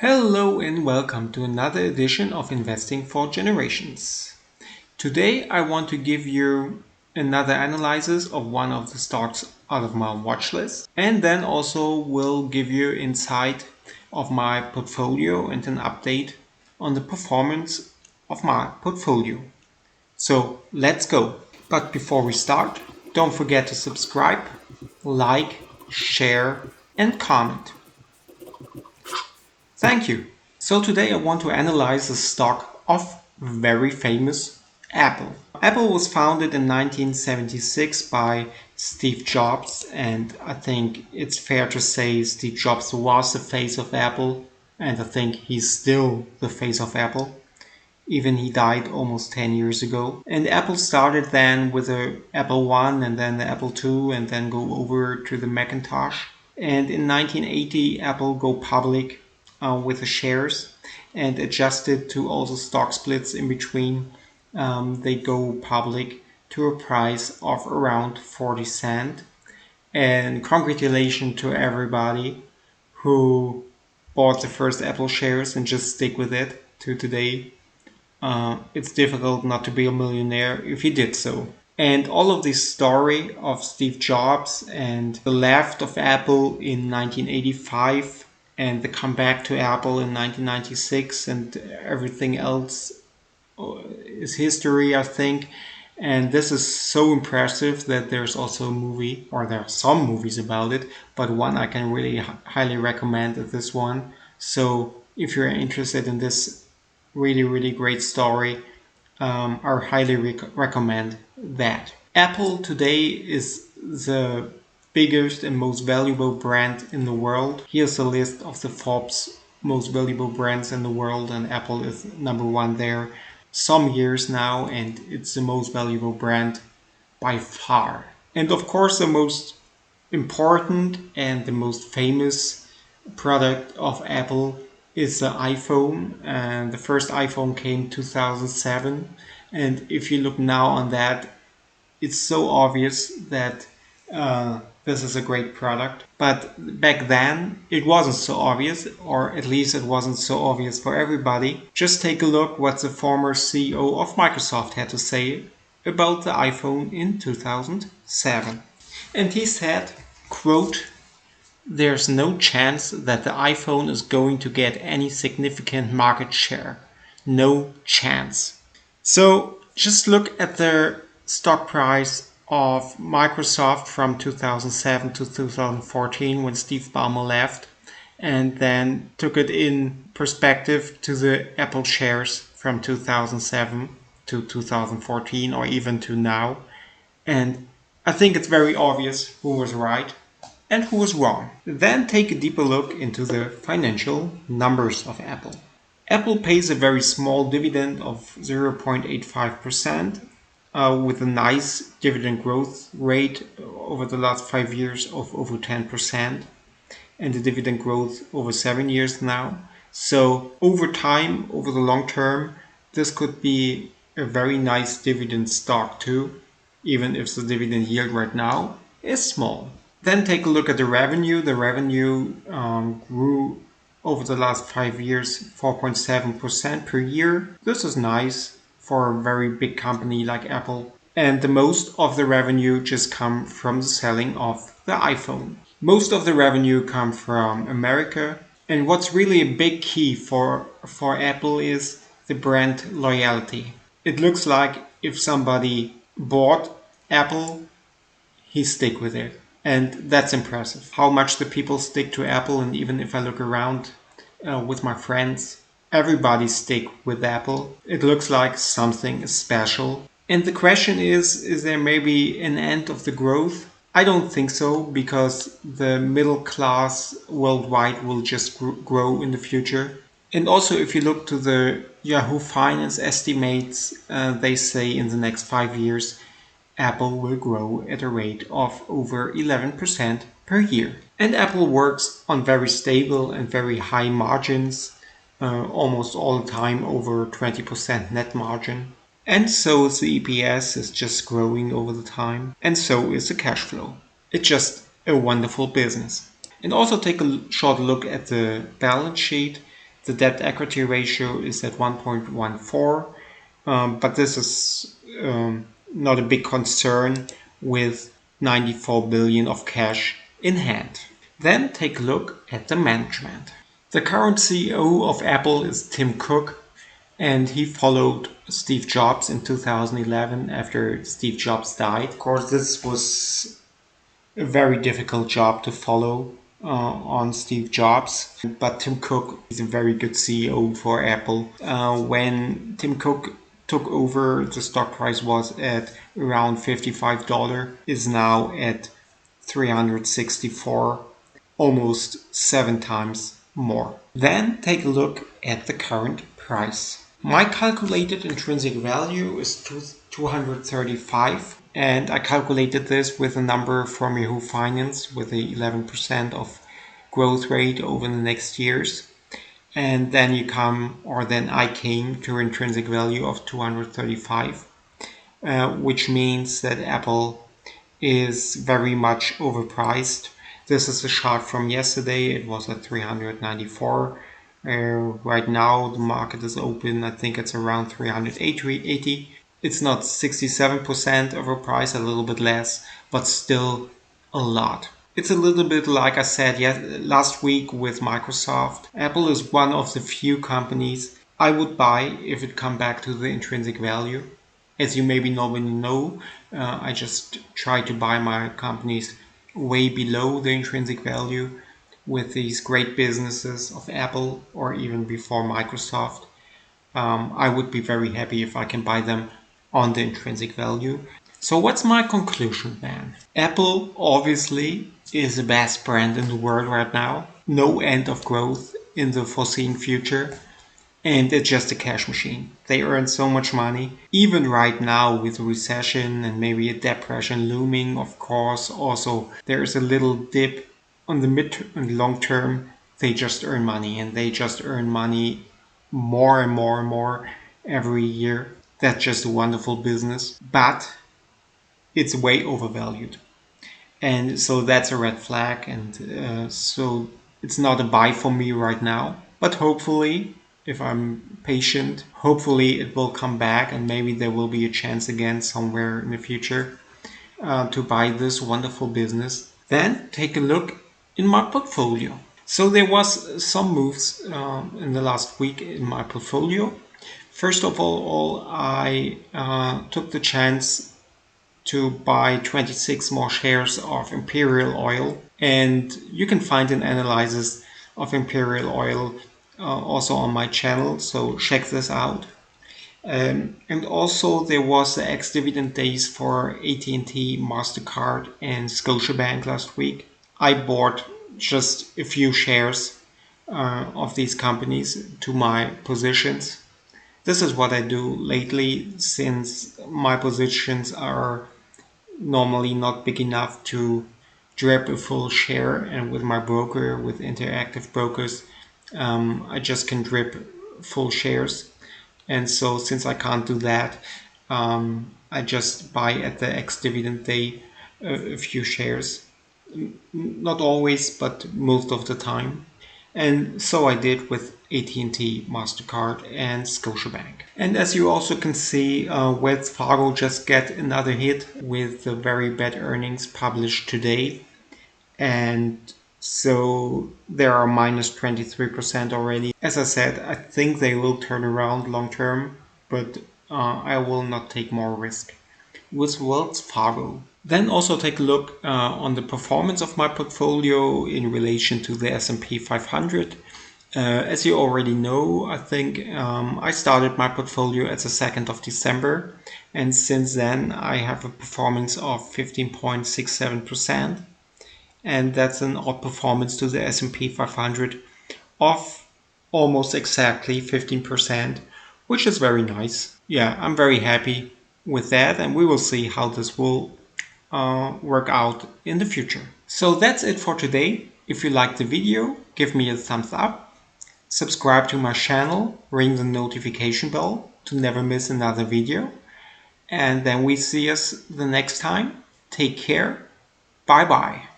Hello and welcome to another edition of Investing for Generations. Today I want to give you another analysis of one of the stocks out of my watch list, and then also will give you insight of my portfolio and an update on the performance of my portfolio. So let's go. But before we start, don't forget to subscribe, like, share and comment. Thank you. So today I want to analyze the stock of very famous Apple. Apple was founded in 1976 by Steve Jobs, and I think it's fair to say Steve Jobs was the face of Apple, and I think he's still the face of Apple. Even he died almost 10 years ago. And Apple started then with the Apple I and then the Apple II and then go over to the Macintosh. And in 1980, Apple go public with the shares and adjusted to also stock splits in between. They go public to a price of around 40 cents. And congratulations to everybody who bought the first Apple shares and just stick with it to today. It's difficult not to be a millionaire if you did so. And all of this story of Steve Jobs and the left of Apple in 1985 and the comeback to Apple in 1996 and everything else is history, I think. And this is so impressive that there's also a movie, or there are some movies about it, but one I can really highly recommend is this one. So if you're interested in this really great story, I highly recommend that. Apple today is the biggest and most valuable brand in the world. Here's a list of the Forbes most valuable brands in the world, and Apple is number one there some years now, and it's the most valuable brand by far. And of course, the most important and the most famous product of Apple is the iPhone. And the first iPhone came 2007. And if you look now on that, it's so obvious that this is a great product. But back then, it wasn't so obvious, or at least it wasn't so obvious for everybody. Just take a look what the former CEO of Microsoft had to say about the iPhone in 2007. And he said, quote, "There's no chance that the iPhone is going to get any significant market share. No chance." So just look at the stock price of Microsoft from 2007 to 2014 when Steve Ballmer left, and then took it in perspective to the Apple shares from 2007 to 2014 or even to now. And I think it's very obvious who was right and who was wrong. Then take a deeper look into the financial numbers of Apple. Apple pays a very small dividend of 0.85%, with a nice dividend growth rate over the last 5 years of over 10%, and the dividend growth over 7 years now. So over time, over the long term, this could be a very nice dividend stock too, even if the dividend yield right now is small. Then take a look at the revenue. The revenue grew over the last 5 years 4.7% per year. This is nice for a very big company like Apple. And the most of the revenue just come from the selling of the iPhone. Most of the revenue come from America. And what's really a big key for Apple is the brand loyalty. It looks like if somebody bought Apple, he stick with it. And that's impressive. How much the people stick to Apple, and even if I look around with my friends, everybody stick with Apple. It looks like something is special. And the question is there maybe an end of the growth? I don't think so, because the middle class worldwide will just grow in the future. And also if you look to the Yahoo Finance estimates, they say in the next 5 years, Apple will grow at a rate of over 11% per year. And Apple works on very stable and very high margins, almost all the time over 20% net margin. And so is the EPS is just growing over the time, and so is the cash flow. It's just a wonderful business. And also take a short look at the balance sheet. The debt equity ratio is at 1.14, but this is not a big concern with 94 billion of cash in hand. Then take a look at the management. The current CEO of Apple is Tim Cook, and he followed Steve Jobs in 2011 after Steve Jobs died. Of course, this was a very difficult job to follow on Steve Jobs, but Tim Cook is a very good CEO for Apple. When Tim Cook took over, the stock price was at around $55, is now at 364, almost 7 times more. Then take a look at the current price. My calculated intrinsic value is 235, and I calculated this with a number from Yahoo Finance with the 11% of growth rate over the next years. And then I came to an intrinsic value of 235, which means that Apple is very much overpriced. This is a chart from yesterday. It was at 394. Right now the market is open. I think it's around 380. It's not 67% overpriced, a little bit less, but still a lot. It's a little bit like I said last week with Microsoft. Apple is one of the few companies I would buy if it come back to the intrinsic value. As you maybe already know, I just try to buy my companies way below the intrinsic value with these great businesses of Apple or even before Microsoft. I would be very happy if I can buy them on the intrinsic value. So what's my conclusion then? Apple obviously is the best brand in the world right now. No end of growth in the foreseen future. And it's just a cash machine. They earn so much money. Even right now with a recession and maybe a depression looming, of course, also there is a little dip on the mid and long term. They just earn money, and they just earn money more and more and more every year. That's just a wonderful business, but it's way overvalued. And so that's a red flag, and so it's not a buy for me right now. But hopefully, if I'm patient, hopefully it will come back, and maybe there will be a chance again somewhere in the future to buy this wonderful business. Then take a look in my portfolio. So there was some moves in the last week in my portfolio. First of all, I took the chance to buy 26 more shares of Imperial Oil, and you can find an analysis of Imperial Oil also on my channel, so check this out. And also there was the ex-dividend days for AT&T, MasterCard and Scotiabank last week. I bought just a few shares of these companies to my positions. This is what I do lately, since my positions are normally not big enough to drip a full share, and with my broker, with Interactive Brokers, I just can drip full shares. And so since I can't do that, I just buy at the ex-dividend day a few shares. Not always, but most of the time. And so I did with AT&T, MasterCard and Scotiabank. And as you also can see, Wells Fargo just get another hit with the very bad earnings published today. And so they are minus 23% already. As I said, I think they will turn around long term, but I will not take more risk with Wells Fargo. Then also take a look on the performance of my portfolio in relation to the S&P 500. As you already know, I think I started my portfolio at the 2nd of December, and since then I have a performance of 15.67%, and that's an outperformance to the S&P 500 of almost exactly 15%, which is very nice. Yeah, I'm very happy with that, and we will see how this will work out in the future. So that's it for today. If you liked the video, give me a thumbs up, subscribe to my channel, ring the notification bell to never miss another video, and then we see us the next time. Take care. Bye bye.